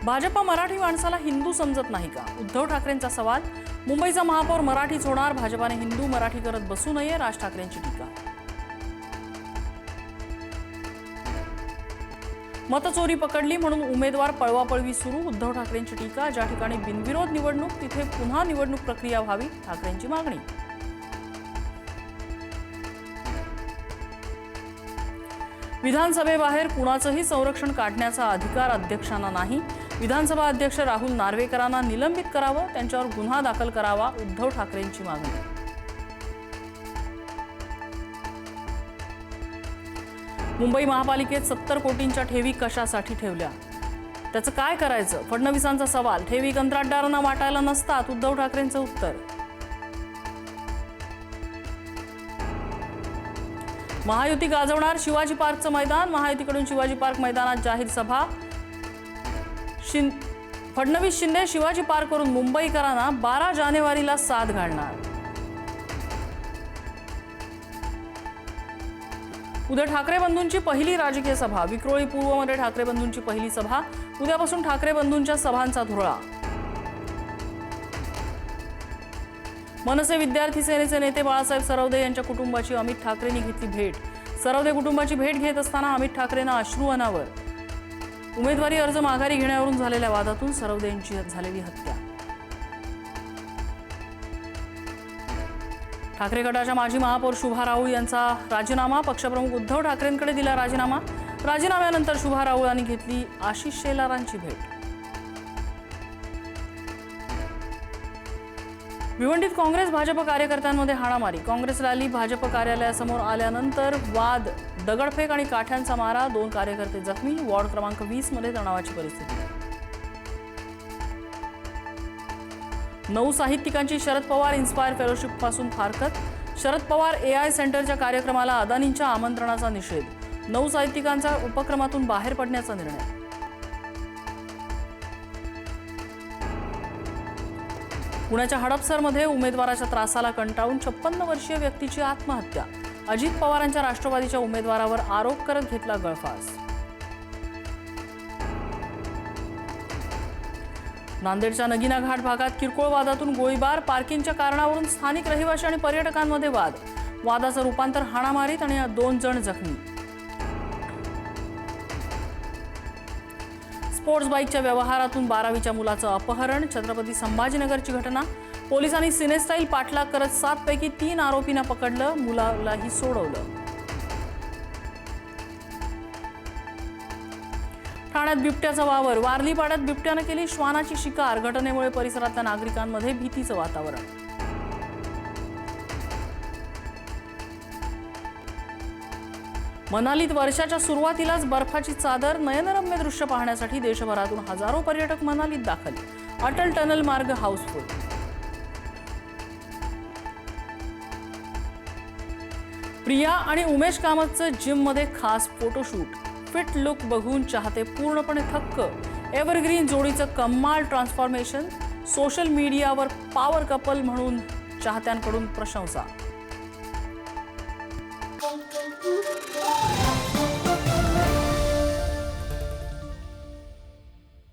भाजपा मराठी माणसाला हिंदू समजत नाही का? उद्धव ठाकरेंचा सवाल। मुंबईचा महापौर मराठीच होणार, भाजपाने हिंदू मराठी करत बसू नये, राज ठाकरेंची टीका। मतचोरी पकडली म्हणून उमेदवार पळवापळवी सुरू, उद्धव ठाकरेंची टीका। ज्या ठिकाणी बिनविरोध निवडणूक तिथे पुन्हा निवडणूक प्रक्रिया व्हावी, ठाकरेंची मागणी। विधानसभेबाहेर कुणाचंही संरक्षण काढण्याचा अधिकार अध्यक्षांना नाही। विधानसभा अध्यक्ष राहुल नार्वेकरांना निलंबित करावं, त्यांच्यावर गुन्हा दाखल करावा, उद्धव ठाकरेंची मागणी। मुंबई महापालिकेत 70 कोटींच्या ठेवी कशासाठी ठेवल्या? त्याचं काय करायचं? फडणवीसांचा सवाल। ठेवी कंत्राटदारांना वाटायला नसतात, उद्धव ठाकरेंचं उत्तर। महायुती गाजवणार शिवाजी पार्कचं मैदान, महायुतीकडून शिवाजी पार्क मैदानात जाहीर सभा। फडणवीस शिंदे शिवाजी पार्कवरून मुंबईकरांना 12 जानेवारीला साद घालणार। उद्या ठाकरे बंधूंची पहिली राजकीय सभा, विक्रोळी पूर्वमध्ये ठाकरे बंधूंची पहिली सभा। उद्यापासून ठाकरे बंधूंच्या सभांचा धुरळा। मनसे विद्यार्थी सेनेचे नेते बाळासाहेब सरवदे यांच्या कुटुंबाची अमित ठाकरेंनी घेतली भेट। सरवदे कुटुंबाची भेट घेत असताना अमित ठाकरेंना अश्रू अनावर। उमेदवारी अर्ज माघारी घेण्यावरून झालेल्या वादातून सरवदे यांची झालेली हत्या। ठाकरे गटाच्या माजी महापौर शुभा राऊळ यांचा राजीनामा, पक्षप्रमुख उद्धव ठाकरेंकडे दिला राजीनामा। राजीनाम्यानंतर शुभा राऊळ यांनी घेतली आशिष शेलारांची भेट। भिवंडीत काँग्रेस भाजप कार्यकर्त्यांमध्ये हाणामारी, काँग्रेस रॅली भाजप कार्यालयासमोर आल्यानंतर वाद, दगडफेक आणि काठ्यांचा मारा, 2 कार्यकर्ते जखमी। वॉर्ड क्रमांक 20 मध्ये तणावाची परिस्थिती। 9 साहित्यिकांची शरद पवार इन्स्पायर फेलोशिप पासून फारकत, शरद पवार AI सेंटरच्या कार्यक्रमाला अदानींच्या आमंत्रणाचा निषेध, 9 साहित्यिकांचा उपक्रमातून बाहेर पडण्याचा निर्णय। पुण्याच्या हडपसरमध्ये उमेदवाराच्या त्रासाला कंटाळून 56 वर्षीय व्यक्तीची आत्महत्या, अजित पवारांच्या राष्ट्रवादीच्या उमेदवारावर आरोप करत घेतला गळफास। नांदेडच्या नगिना घाट भागात किरकोळ वादातून गोळीबार, पार्किंगच्या कारणावरून स्थानिक रहिवासी आणि पर्यटकांमध्ये वाद, वादाचं रूपांतर हाणामारीत आणि 2 जण जखमी। स्पोर्ट्स बाईकच्या व्यवहारातून 12वीच्या मुलाचं अपहरण, छत्रपती संभाजीनगरची घटना। पोलिसांनी सिनेस्टाईल पाठलाग करत 7 पैकी 3 आरोपींना पकडलं, मुलालाही सोडवलं। ठाण्यात बिबट्याचा वावर, वारलीपाड्यात बिबट्यानं केली श्वानाची शिकार, घटनेमुळे परिसरातल्या नागरिकांमध्ये भीतीचं वातावरण। मनालीत वर्षाच्या सुरुवातीलाच बर्फाची चादर, नयनरम्य दृश्य पाहण्यासाठी देशभरातून हजारो पर्यटक मनालीत दाखल, अटल टनल मार्ग हाऊसफुल। प्रिया आणि उमेश कामतचं जिममध्ये खास फोटोशूट, फिट लुक बघून चाहते पूर्णपणे थक्क, एव्हरग्रीन जोडीचं कमाल ट्रान्सफॉर्मेशन, सोशल मीडियावर पॉवर कपल म्हणून चाहत्यांकडून प्रशंसा।